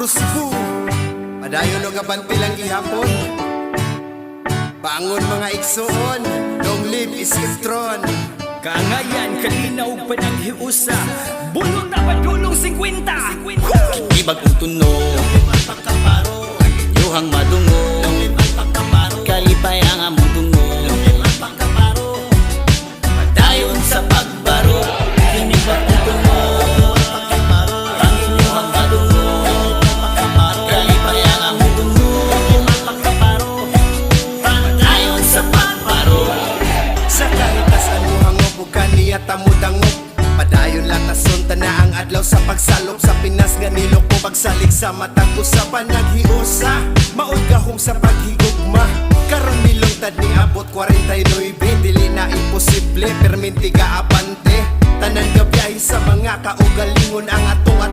Puro Cebu, padayon o kabantilang gihapon. Bangon mga igsoon, long live Iskitron. Kangayan, kalinaw pa ng hiusa, bulong na padulong 50. Ibag kong tunog, yuhang madungo, kalipay ang among tungo. Padayon sa pagbaro, ibag kong tunog, ang inyuhang madungo, kalipay ang among tungo. Padayon sa pagbaro, Sa karitas anuhang bukan niya tamudangop. Padayon latason tana ang adlaw sa pagsalop sa Pinas nga nilok ko pagsalig sa matang usapan naghiusa. Maod gahom sa paghigugma. Karon milungtad ni abot 49, dili na imposible perminti ka abante. Tanan gabiyahe sa mga kaugalingon ang atong